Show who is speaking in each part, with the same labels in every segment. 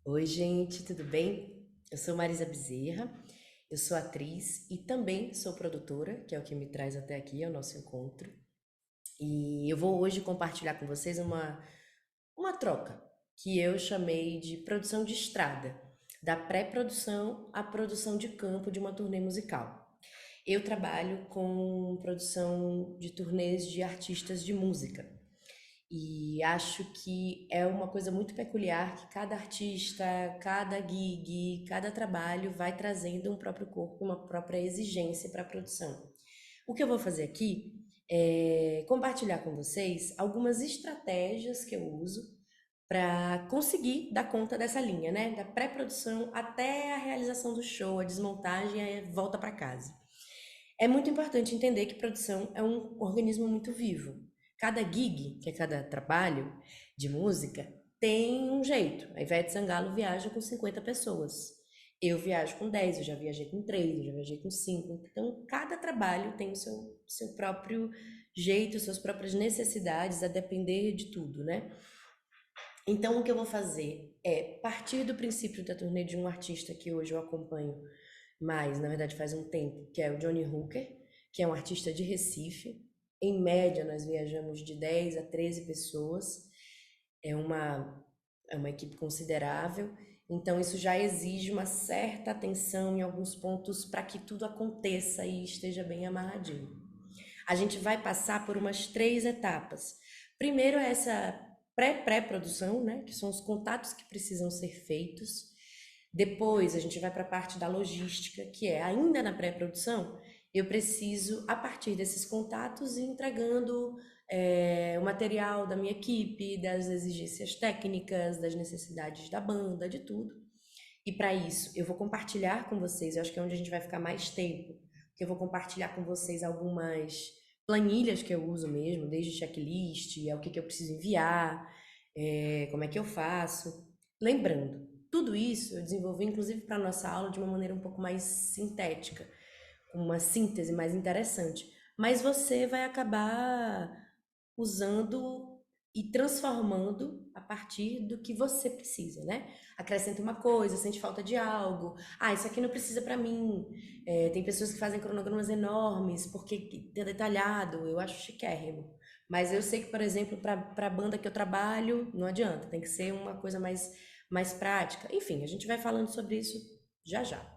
Speaker 1: Oi, gente, tudo bem? Eu sou Marisa Bezerra, eu sou atriz e também sou produtora, que é o que me traz até aqui, ao nosso encontro. E eu vou hoje compartilhar com vocês uma troca que eu chamei de produção de estrada, da pré-produção à produção de campo de uma turnê musical. Eu trabalho com produção de turnês de artistas de música. E acho que é uma coisa muito peculiar que cada artista, cada gig, cada trabalho vai trazendo um próprio corpo, uma própria exigência para a produção. O que eu vou fazer aqui é compartilhar com vocês algumas estratégias que eu uso para conseguir dar conta dessa linha, né? Da pré-produção até a realização do show, a desmontagem e a volta para casa. É muito importante entender que produção é um organismo muito vivo. Cada gig, que é cada trabalho de música, tem um jeito. A Ivete Sangalo viaja com 50 pessoas. Eu viajo com 10, eu já viajei com 3, eu já viajei com 5. Então, cada trabalho tem o seu próprio jeito, suas próprias necessidades, a depender de tudo, né? Então, o que eu vou fazer é partir do princípio da turnê de um artista que hoje eu acompanho mais, na verdade faz um tempo, que é o Johnny Hooker, que é um artista de Recife. Em média, nós viajamos de 10 a 13 pessoas, é uma, é uma equipe considerável, então isso já exige uma certa atenção em alguns pontos para que tudo aconteça e esteja bem amarradinho. A gente vai passar por umas 3 etapas. Primeiro é essa pré-produção, né, que são os contatos que precisam ser feitos. Depois a gente vai para a parte da logística, que é ainda na pré-produção, eu preciso, a partir desses contatos, ir entregando o material da minha equipe, das exigências técnicas, das necessidades da banda, de tudo. E para isso, eu vou compartilhar com vocês, eu acho que é onde a gente vai ficar mais tempo, que eu vou compartilhar com vocês algumas planilhas que eu uso mesmo, desde checklist, é o que eu preciso enviar, como é que eu faço. Lembrando, tudo isso eu desenvolvi inclusive para a nossa aula de uma maneira um pouco mais sintética, com uma síntese mais interessante. Mas você vai acabar usando e transformando a partir do que você precisa, né? Acrescenta uma coisa, sente falta de algo. Ah, isso aqui não precisa para mim. Tem pessoas que fazem cronogramas enormes, porque é detalhado, eu acho chiquérrimo. Mas eu sei que, por exemplo, para a banda que eu trabalho, não adianta, tem que ser uma coisa mais prática. Enfim, a gente vai falando sobre isso já já.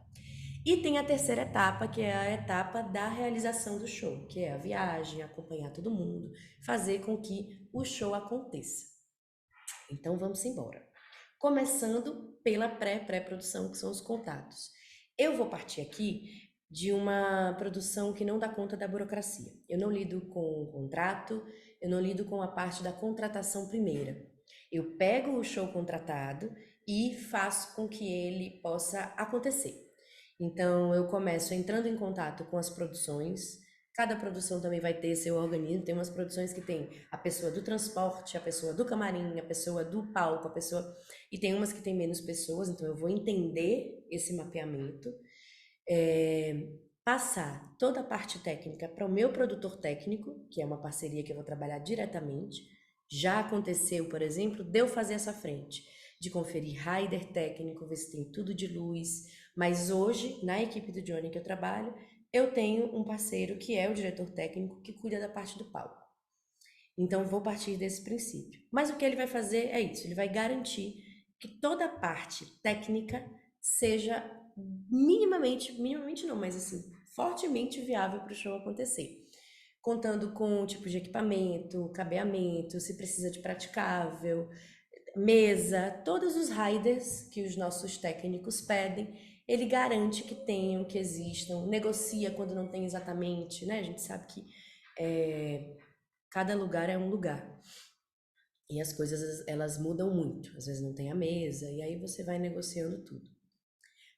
Speaker 1: E tem a terceira etapa, que é a etapa da realização do show, que é a viagem, acompanhar todo mundo, fazer com que o show aconteça. Então vamos embora. Começando pela pré-produção, que são os contatos. Eu vou partir aqui de uma produção que não dá conta da burocracia. Eu não lido com o contrato, eu não lido com a parte da contratação primeira. Eu pego o show contratado e faço com que ele possa acontecer. Então, eu começo entrando em contato com as produções. Cada produção também vai ter seu organismo. Tem umas produções que tem a pessoa do transporte, a pessoa do camarim, a pessoa do palco, a pessoa. E tem umas que tem menos pessoas, então eu vou entender esse mapeamento, passar toda a parte técnica para o meu produtor técnico, que é uma parceria que eu vou trabalhar diretamente. Já aconteceu, por exemplo, de eu fazer essa frente, de conferir rider técnico, ver se tem tudo de luz, mas hoje, na equipe do Johnny que eu trabalho, eu tenho um parceiro que é o diretor técnico que cuida da parte do palco. Então, vou partir desse princípio. Mas o que ele vai fazer é isso: ele vai garantir que toda a parte técnica seja minimamente não, mas assim, fortemente viável para o show acontecer. Contando com o tipo de equipamento, cabeamento, se precisa de praticável, mesa, todos os riders que os nossos técnicos pedem, ele garante que tenham, que existam, negocia quando não tem exatamente, né? A gente sabe que é, cada lugar é um lugar. E as coisas, elas mudam muito. Às vezes não tem a mesa, e aí você vai negociando tudo.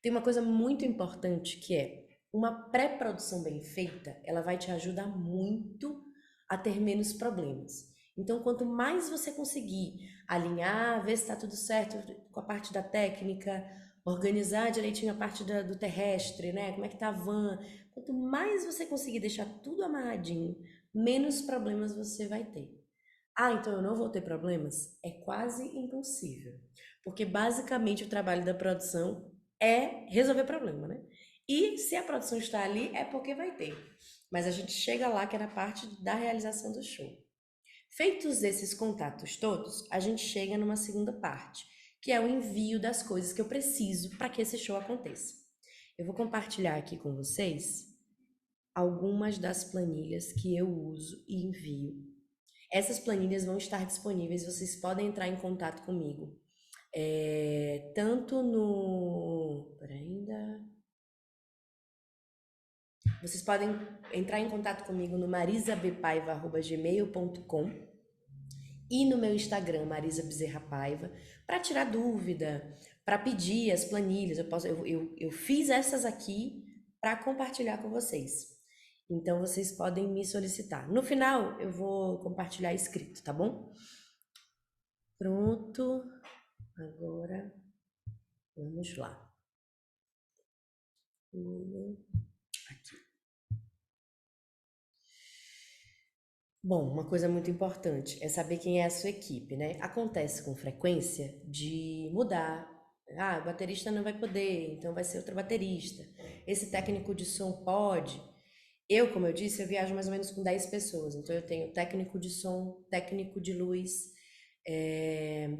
Speaker 1: Tem uma coisa muito importante que é uma pré-produção bem feita, ela vai te ajudar muito a ter menos problemas. Então, quanto mais você conseguir alinhar, ver se está tudo certo com a parte da técnica, organizar direitinho a parte do terrestre, né? Como é que tá a van? Quanto mais você conseguir deixar tudo amarradinho, menos problemas você vai ter. Ah, então eu não vou ter problemas? É quase impossível. Porque basicamente o trabalho da produção é resolver problema, né? E se a produção está ali, é porque vai ter. Mas a gente chega lá que é na parte da realização do show. Feitos esses contatos todos, a gente chega numa segunda parte, que é o envio das coisas que eu preciso para que esse show aconteça. Eu vou compartilhar aqui com vocês algumas das planilhas que eu uso e envio. Essas planilhas vão estar disponíveis, vocês podem entrar em contato comigo. Tanto no. Peraí, ainda. Vocês podem entrar em contato comigo no marisabpaiva.gmail.com e no meu Instagram, Marisa Bezerra Paiva, para tirar dúvida, para pedir as planilhas. Eu fiz essas aqui para compartilhar com vocês. Então vocês podem me solicitar. No final eu vou compartilhar escrito, tá bom? Pronto. Agora vamos lá. Aqui. Bom, uma coisa muito importante é saber quem é a sua equipe, né? Acontece com frequência de mudar. Ah, o baterista não vai poder, então vai ser outro baterista. Esse técnico de som pode. Eu, como eu disse, eu viajo mais ou menos com 10 pessoas. Então eu tenho técnico de som, técnico de luz,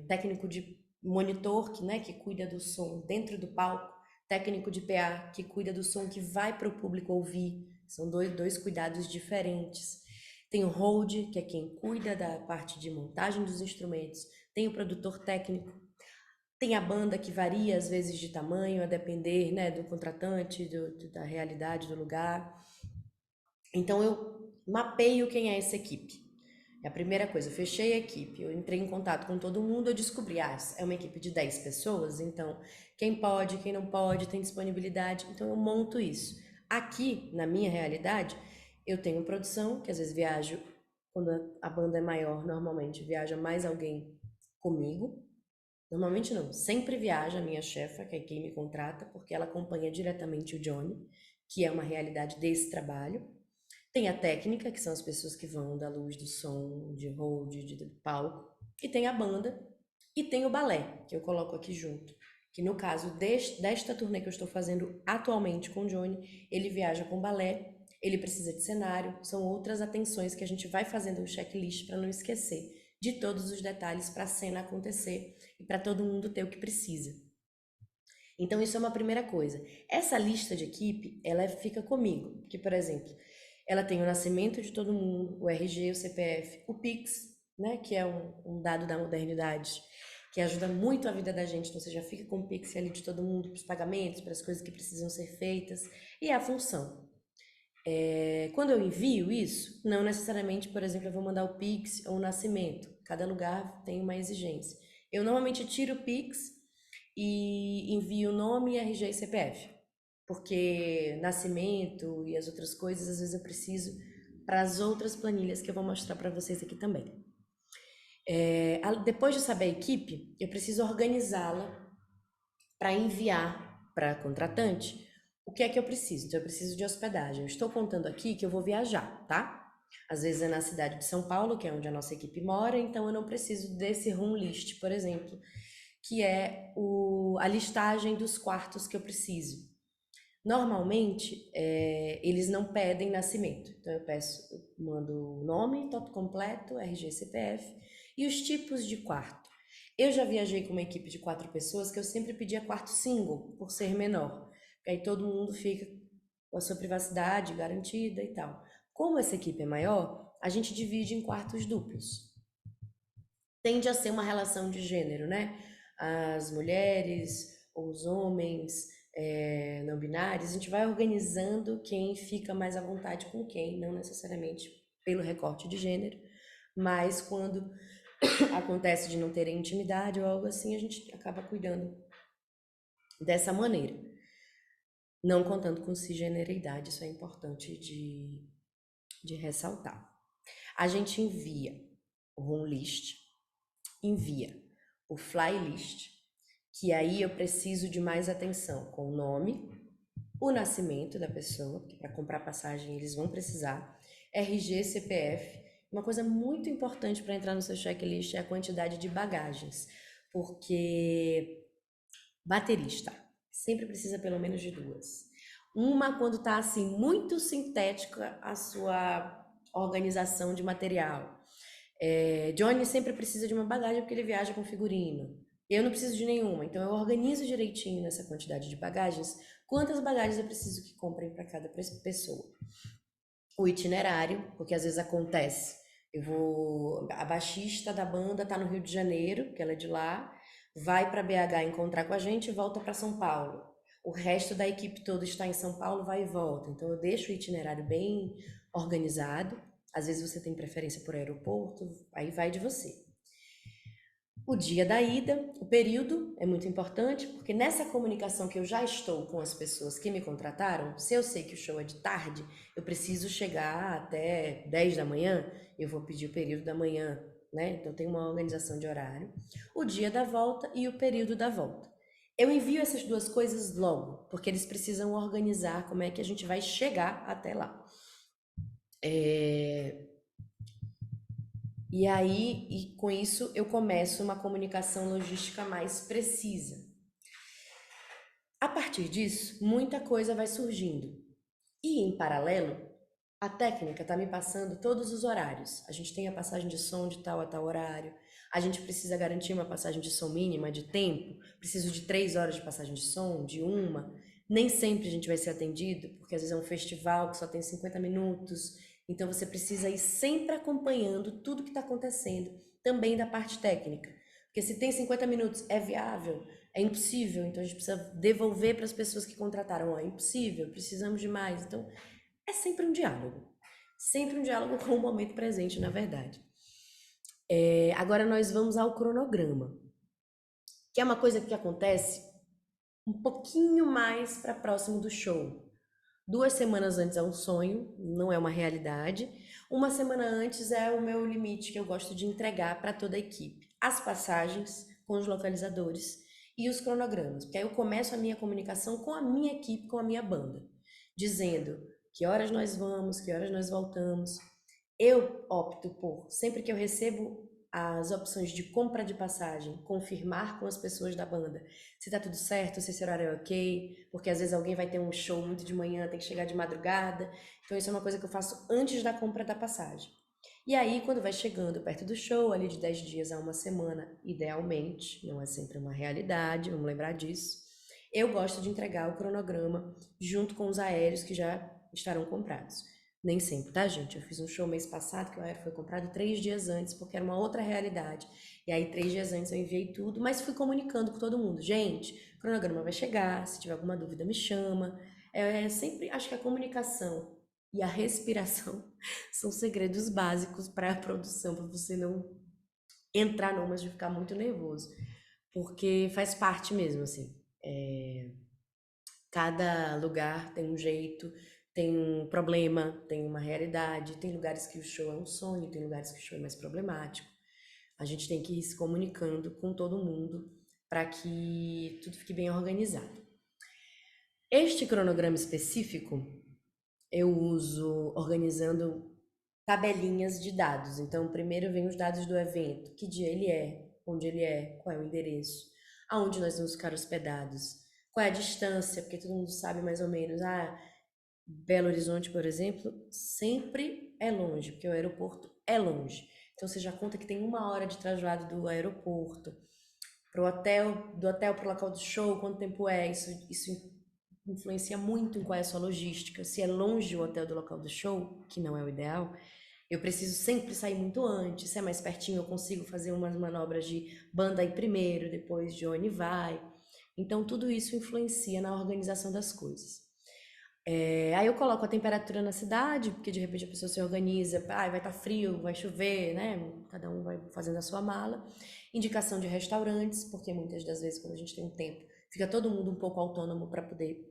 Speaker 1: técnico de monitor, que cuida do som dentro do palco, técnico de PA, que cuida do som que vai para o público ouvir. São dois cuidados diferentes. Tem o hold, que é quem cuida da parte de montagem dos instrumentos. Tem o produtor técnico. Tem a banda que varia às vezes de tamanho, a depender, né, do contratante, da realidade do lugar. Então eu mapeio quem é essa equipe. É a primeira coisa, eu fechei a equipe, eu entrei em contato com todo mundo, eu descobri, é uma equipe de 10 pessoas, então quem pode, quem não pode, tem disponibilidade, então eu monto isso. Aqui, na minha realidade, eu tenho produção, que às vezes viajo, quando a banda é maior, normalmente viaja mais alguém comigo. Normalmente não, sempre viaja a minha chefa, que é quem me contrata, porque ela acompanha diretamente o Johnny, que é uma realidade desse trabalho. Tem a técnica, que são as pessoas que vão da luz, do som, de hold, de palco. E tem a banda. E tem o balé, que eu coloco aqui junto. Que no caso desta turnê que eu estou fazendo atualmente com o Johnny, ele viaja com balé, ele precisa de cenário, são outras atenções que a gente vai fazendo um checklist para não esquecer de todos os detalhes para a cena acontecer e para todo mundo ter o que precisa. Então isso é uma primeira coisa. Essa lista de equipe, ela fica comigo, que por exemplo, ela tem o nascimento de todo mundo, o RG, o CPF, o Pix, né, que é um dado da modernidade, que ajuda muito a vida da gente, então você já fica com o Pix ali de todo mundo, para os pagamentos, para as coisas que precisam ser feitas, e a função. Quando eu envio isso, não necessariamente, por exemplo, eu vou mandar o Pix ou o nascimento, cada lugar tem uma exigência. Eu normalmente tiro o Pix e envio o nome, RG e CPF, porque nascimento e as outras coisas, às vezes eu preciso para as outras planilhas que eu vou mostrar para vocês aqui também. Depois de saber a equipe, eu preciso organizá-la para enviar para a contratante o que é que eu preciso. Então, eu preciso de hospedagem. Eu estou contando aqui que eu vou viajar, tá? Às vezes é na cidade de São Paulo, que é onde a nossa equipe mora, então eu não preciso desse room list, por exemplo, que é a listagem dos quartos que eu preciso. Normalmente, eles não pedem nascimento. Então, eu mando o nome, todo completo, RG, CPF e os tipos de quarto. Eu já viajei com uma equipe de 4 pessoas que eu sempre pedia quarto single, por ser menor. Porque aí todo mundo fica com a sua privacidade garantida e tal. Como essa equipe é maior, a gente divide em quartos duplos. Tende a ser uma relação de gênero, né? As mulheres, os homens, não binários, a gente vai organizando quem fica mais à vontade com quem, não necessariamente pelo recorte de gênero, mas quando acontece de não terem intimidade ou algo assim, a gente acaba cuidando dessa maneira. Não contando com cisgeneridade, isso é importante de ressaltar. A gente envia o room list, envia o fly list, que aí eu preciso de mais atenção com o nome, o nascimento da pessoa, porque para comprar passagem eles vão precisar, RG, CPF. Uma coisa muito importante para entrar no seu checklist é a quantidade de bagagens. porque baterista sempre precisa pelo menos de duas. Uma quando tá assim muito sintética a sua organização de material. Johnny sempre precisa de uma bagagem porque ele viaja com figurino. Eu não preciso de nenhuma, então eu organizo direitinho nessa quantidade de bagagens quantas bagagens eu preciso que comprem para cada pessoa. O itinerário, porque às vezes acontece, a baixista da banda tá no Rio de Janeiro, que ela é de lá, vai para BH encontrar com a gente e volta para São Paulo. O resto da equipe toda está em São Paulo, vai e volta. Então eu deixo o itinerário bem organizado. Às vezes você tem preferência por aeroporto, aí vai de você. O dia da ida, o período é muito importante, porque nessa comunicação que eu já estou com as pessoas que me contrataram, se eu sei que o show é de tarde, eu preciso chegar até 10 da manhã, eu vou pedir o período da manhã, né? Então tem uma organização de horário. O dia da volta e o período da volta. Eu envio essas duas coisas logo, porque eles precisam organizar como é que a gente vai chegar até lá. E aí, e com isso, eu começo uma comunicação logística mais precisa. A partir disso, muita coisa vai surgindo. E, em paralelo, a técnica está me passando todos os horários. A gente tem a passagem de som de tal a tal horário. A gente precisa garantir uma passagem de som mínima de tempo. Preciso de 3 horas de passagem de som, de uma. Nem sempre a gente vai ser atendido, porque às vezes é um festival que só tem 50 minutos. Então você precisa ir sempre acompanhando tudo que está acontecendo, também da parte técnica. Porque se tem 50 minutos, é viável? É impossível, então a gente precisa devolver para as pessoas que contrataram. Ó, é impossível, precisamos de mais. Então, é sempre um diálogo. Sempre um diálogo com o momento presente, na verdade. Agora nós vamos ao cronograma, que é uma coisa que acontece um pouquinho mais para próximo do show. 2 semanas antes é um sonho, não é uma realidade. Uma semana antes é o meu limite que eu gosto de entregar para toda a equipe. As passagens com os localizadores e os cronogramas, porque aí eu começo a minha comunicação com a minha equipe, com a minha banda, dizendo que horas nós vamos, que horas nós voltamos. Eu opto por, sempre que eu recebo as opções de compra de passagem, confirmar com as pessoas da banda se tá tudo certo, se esse horário é ok, porque às vezes alguém vai ter um show muito de manhã, tem que chegar de madrugada. Então isso é uma coisa que eu faço antes da compra da passagem. E aí, quando vai chegando perto do show, ali de 10 dias a uma semana, idealmente, não é sempre uma realidade, vamos lembrar disso, eu gosto de entregar o cronograma junto com os aéreos que já estarão comprados. Nem sempre, tá, gente? Eu fiz um show mês passado que o aéreo foi comprado 3 dias antes, porque era uma outra realidade. E aí, 3 dias antes eu enviei tudo, mas fui comunicando com todo mundo. Gente, o cronograma vai chegar, se tiver alguma dúvida me chama. Sempre, acho que a comunicação e a respiração são segredos básicos para a produção, para você não entrar numas de ficar muito nervoso. Porque faz parte mesmo, assim. Cada lugar tem um jeito, tem um problema, tem uma realidade. Tem lugares que o show é um sonho, tem lugares que o show é mais problemático. A gente tem que ir se comunicando com todo mundo para que tudo fique bem organizado. Este cronograma específico eu uso organizando tabelinhas de dados. Então, primeiro vem os dados do evento, que dia ele é, onde ele é, qual é o endereço, aonde nós vamos ficar hospedados, qual é a distância, porque todo mundo sabe mais ou menos. Belo Horizonte, por exemplo, sempre é longe, porque o aeroporto é longe. Então você já conta que tem 1 hora de traslado do aeroporto pro hotel, do hotel pro local do show, quanto tempo é? Isso influencia muito em qual é a sua logística. Se é longe o hotel do local do show, que não é o ideal, eu preciso sempre sair muito antes. Se é mais pertinho, eu consigo fazer umas manobras de banda aí primeiro, depois de onde vai. Então, tudo isso influencia na organização das coisas. Aí eu coloco a temperatura na cidade, porque de repente a pessoa se organiza, vai estar frio, vai chover, né? Cada um vai fazendo a sua mala. Indicação de restaurantes, porque muitas das vezes quando a gente tem um tempo, fica todo mundo um pouco autônomo para poder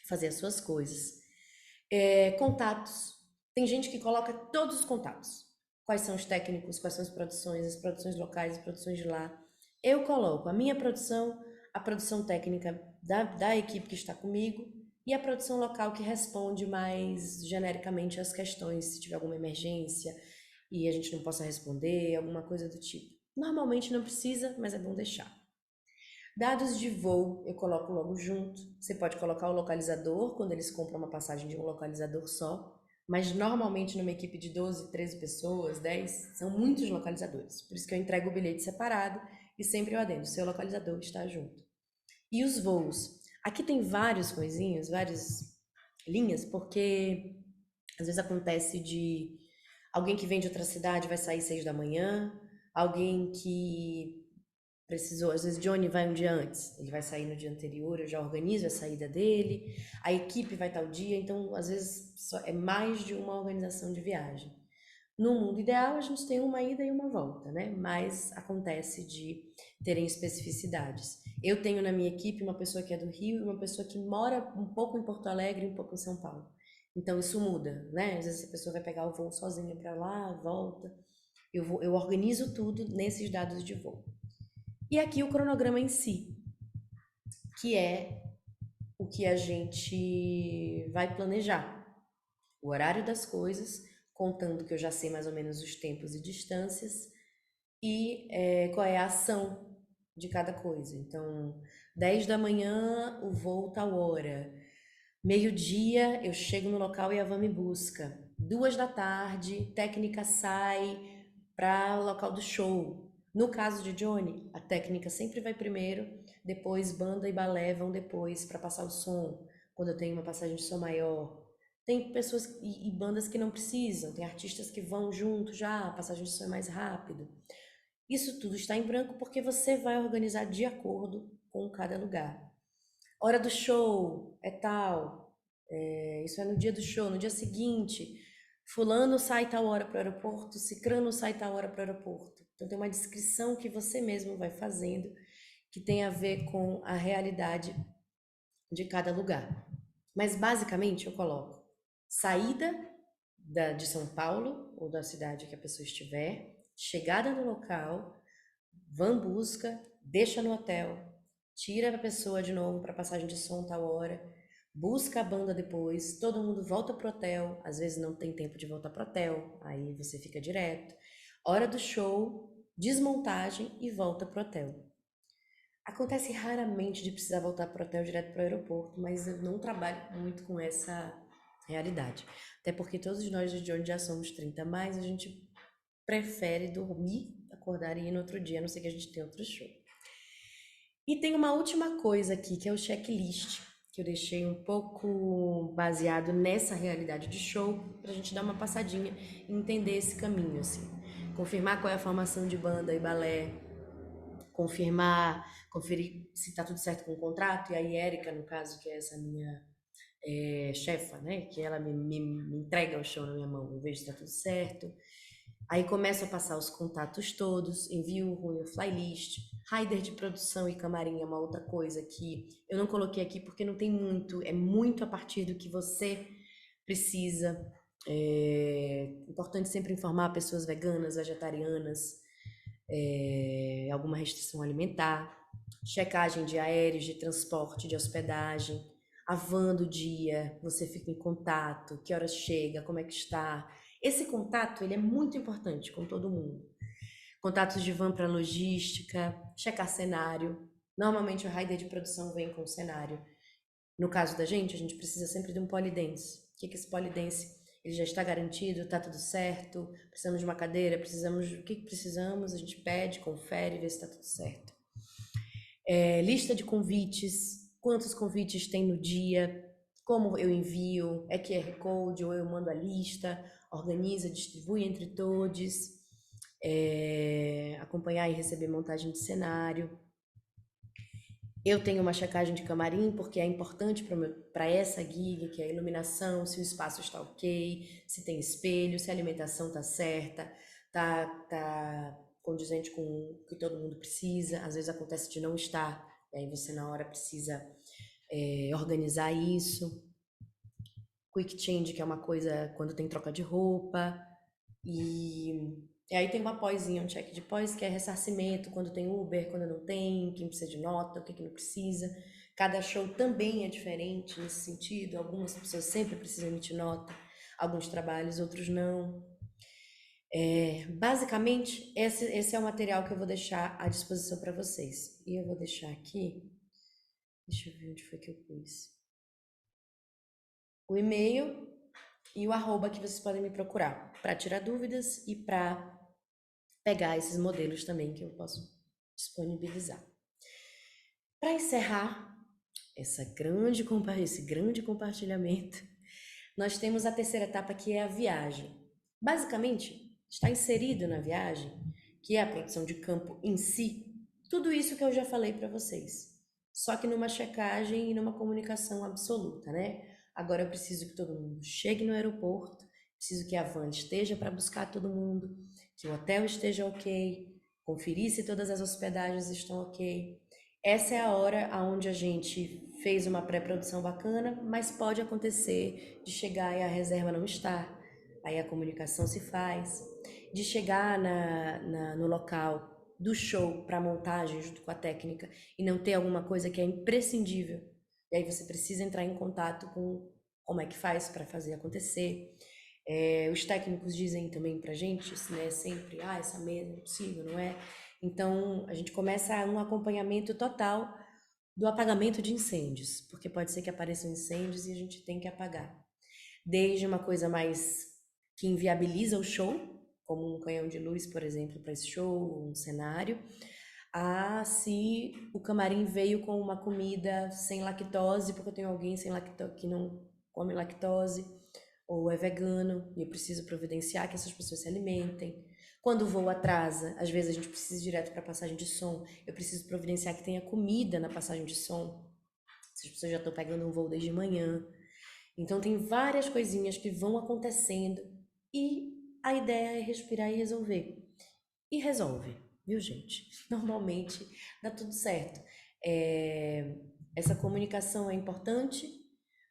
Speaker 1: fazer as suas coisas. Contatos. Tem gente que coloca todos os contatos. Quais são os técnicos, quais são as produções locais, as produções de lá. Eu coloco a minha produção, a produção técnica da equipe que está comigo e a produção local que responde mais genericamente às questões, se tiver alguma emergência e a gente não possa responder, alguma coisa do tipo. Normalmente não precisa, mas é bom deixar. Dados de voo eu coloco logo junto. Você pode colocar o localizador quando eles compram uma passagem de um localizador só, mas normalmente numa equipe de 12, 13 pessoas, 10, são muitos localizadores. Por isso que eu entrego o bilhete separado e sempre eu adendo, seu localizador está junto. E os voos? Aqui tem vários coisinhos, várias linhas, porque às vezes acontece de alguém que vem de outra cidade vai sair 6 da manhã, alguém que precisou, às vezes Johnny vai um dia antes, ele vai sair no dia anterior, eu já organizo a saída dele, a equipe vai tal dia, então às vezes é mais de uma organização de viagem. No mundo ideal, a gente tem uma ida e uma volta, né? Mas acontece de terem especificidades. Eu tenho na minha equipe uma pessoa que é do Rio e uma pessoa que mora um pouco em Porto Alegre e um pouco em São Paulo. Então isso muda, né? Às vezes a pessoa vai pegar o voo sozinha para lá, volta. Eu organizo tudo nesses dados de voo. E aqui o cronograma em si, que é o que a gente vai planejar. O horário das coisas, contando que eu já sei mais ou menos os tempos e distâncias, e qual é a ação de cada coisa. Então, 10 da manhã, o voo tal hora. Meio-dia, eu chego no local e a van me busca. 2 da tarde, técnica sai para o local do show. No caso de Johnny, a técnica sempre vai primeiro, depois banda e balé vão depois para passar o som. Quando eu tenho uma passagem de som maior, tem pessoas e bandas que não precisam, tem artistas que vão junto já, a passagem de som é mais rápido. Isso tudo está em branco porque você vai organizar de acordo com cada lugar. Hora do show é tal, isso é no dia do show, no dia seguinte, fulano sai tal hora para o aeroporto, cicrano sai tal hora para o aeroporto. Então tem uma descrição que você mesmo vai fazendo que tem a ver com a realidade de cada lugar. Mas basicamente eu coloco saída de São Paulo ou da cidade que a pessoa estiver, chegada no local, van busca, deixa no hotel, tira a pessoa de novo para passagem de som tal hora, busca a banda depois, todo mundo volta pro hotel, às vezes não tem tempo de voltar pro hotel, aí você fica direto. Hora do show, desmontagem e volta pro hotel. Acontece raramente de precisar voltar pro hotel direto pro aeroporto, mas eu não trabalho muito com essa realidade. Até porque todos nós de onde já somos 30 mais, a gente prefere dormir, acordar e ir no outro dia, a não ser que a gente tenha outro show. E tem uma última coisa aqui, que é o checklist, que eu deixei um pouco baseado nessa realidade de show, pra gente dar uma passadinha e entender esse caminho, assim. Confirmar qual é a formação de banda e balé, conferir se tá tudo certo com o contrato, e aí Érica, no caso, que é essa minha chefa, né, que ela me entrega o show na minha mão, eu vejo se tá tudo certo. Aí começo a passar os contatos todos, envio o flylist, rider de produção e camarim é uma outra coisa que eu não coloquei aqui porque não tem muito, é muito a partir do que você precisa. É importante sempre informar pessoas veganas, vegetarianas, alguma restrição alimentar, checagem de aéreos, de transporte, de hospedagem, a van do dia, você fica em contato, que horas chega, como é que está. Esse contato, ele é muito importante com todo mundo. Contatos de van para logística, checar cenário. Normalmente o rider de produção vem com cenário. No caso da gente, a gente precisa sempre de um polidense. O que é esse polidense? Ele já está garantido, está tudo certo, precisamos de uma cadeira, precisamos, o que precisamos, a gente pede, confere, vê se está tudo certo. Lista de convites, quantos convites tem no dia, como eu envio, é QR Code ou eu mando a lista, organiza, distribui entre todos, acompanhar e receber montagem de cenário. Eu tenho uma checagem de camarim porque é importante para essa gig, que é a iluminação, se o espaço está ok, se tem espelho, se a alimentação está certa, tá condizente com o que todo mundo precisa. Às vezes acontece de não estar, e aí você na hora precisa organizar isso. Quick change, que é uma coisa quando tem troca de roupa. E aí tem uma pós-inha, um check de pós, que é ressarcimento, quando tem Uber, quando não tem, quem precisa de nota, o que não precisa. Cada show também é diferente nesse sentido. Algumas pessoas sempre precisam emitir nota, alguns trabalhos, outros não. Basicamente, esse é o material que eu vou deixar à disposição para vocês. E eu vou deixar aqui, deixa eu ver onde foi que eu pus. O e-mail e o arroba que vocês podem me procurar para tirar dúvidas e para pegar esses modelos também que eu posso disponibilizar. Para encerrar esse grande compartilhamento, nós temos a terceira etapa, que é a viagem. Basicamente, está inserido na viagem, que é a produção de campo em si, tudo isso que eu já falei para vocês. Só que numa checagem e numa comunicação absoluta, né? Agora eu preciso que todo mundo chegue no aeroporto, preciso que a van esteja para buscar todo mundo, que o hotel esteja ok, conferir se todas as hospedagens estão ok. Essa é a hora onde a gente fez uma pré-produção bacana, mas pode acontecer de chegar e a reserva não estar, aí a comunicação se faz, de chegar no local do show para montagem junto com a técnica e não ter alguma coisa que é imprescindível, e aí você precisa entrar em contato com como é que faz para fazer acontecer. Os técnicos dizem também pra gente, né, sempre, essa mesa não é possível, não é? Então, a gente começa um acompanhamento total do apagamento de incêndios, porque pode ser que apareçam incêndios e a gente tem que apagar. Desde uma coisa mais que inviabiliza o show, como um canhão de luz, por exemplo, para esse show, um cenário, a se o camarim veio com uma comida sem lactose, porque eu tenho alguém sem lactose que não come lactose, ou é vegano, e eu preciso providenciar que essas pessoas se alimentem. Quando o voo atrasa, às vezes a gente precisa ir direto para a passagem de som, eu preciso providenciar que tenha comida na passagem de som, se as pessoas já estão pegando um voo desde manhã. Então tem várias coisinhas que vão acontecendo e a ideia é respirar e resolver. E resolve, viu, gente? Normalmente dá tudo certo. É, Essa comunicação é importante,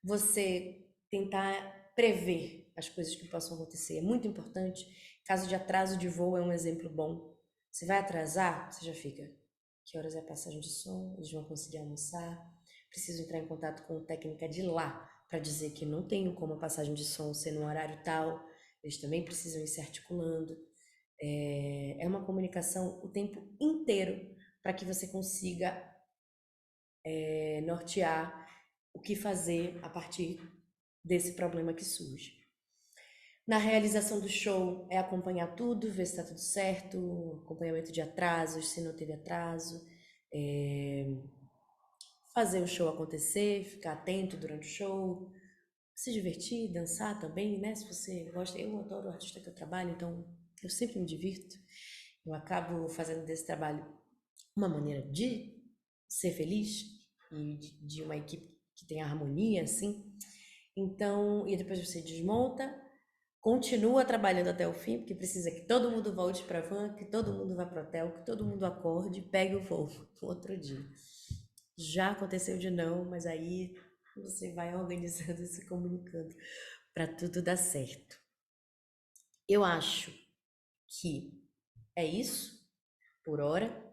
Speaker 1: você tentar prever as coisas que possam acontecer é muito importante. Caso de atraso de voo é um exemplo bom. Você vai atrasar, você já fica. Que horas é a passagem de som? Eles vão conseguir almoçar? Preciso entrar em contato com o técnica de lá para dizer que não tenho como a passagem de som ser no horário tal. Eles também precisam ir se articulando. É uma comunicação o tempo inteiro para que você consiga nortear o que fazer a partir desse problema que surge. Na realização do show é acompanhar tudo, ver se está tudo certo, acompanhamento de atrasos, se não teve atraso, fazer o show acontecer, ficar atento durante o show, se divertir, dançar também, né? Se você gosta, eu adoro o artista que eu trabalho, então eu sempre me divirto. Eu acabo fazendo desse trabalho uma maneira de ser feliz e de uma equipe que tem harmonia, assim. Então, e depois você desmonta, continua trabalhando até o fim, porque precisa que todo mundo volte para a van, que todo mundo vá para o hotel, que todo mundo acorde e pegue o voo no outro dia. Já aconteceu de não, mas aí você vai organizando e se comunicando para tudo dar certo. Eu acho que é isso por hora.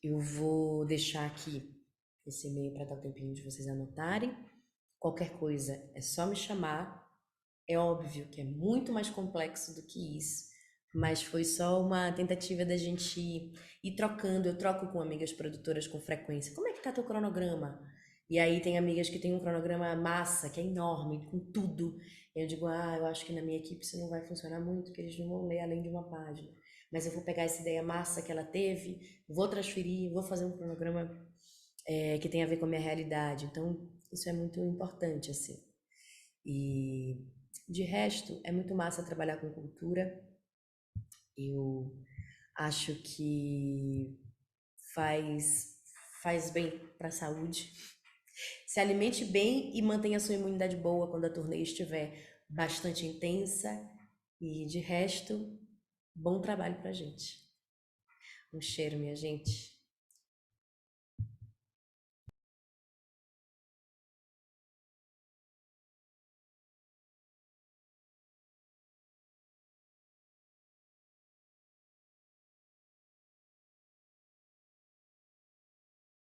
Speaker 1: Eu vou deixar aqui esse e-mail para dar um tempinho de vocês anotarem. Qualquer coisa é só me chamar. É óbvio que é muito mais complexo do que isso, mas foi só uma tentativa da gente ir trocando. Eu troco com amigas produtoras com frequência. Como é que tá teu cronograma? E aí tem amigas que têm um cronograma massa, que é enorme, com tudo. E eu digo, eu acho que na minha equipe isso não vai funcionar muito, porque eles não vão ler além de uma página. Mas eu vou pegar essa ideia massa que ela teve, vou transferir, vou fazer um cronograma que tem a ver com a minha realidade. Então, isso é muito importante, assim. E de resto, é muito massa trabalhar com cultura. Eu acho que faz, faz bem para a saúde. Se alimente bem e mantenha a sua imunidade boa quando a turnê estiver bastante intensa. E de resto, bom trabalho pra gente. Um cheiro, minha gente.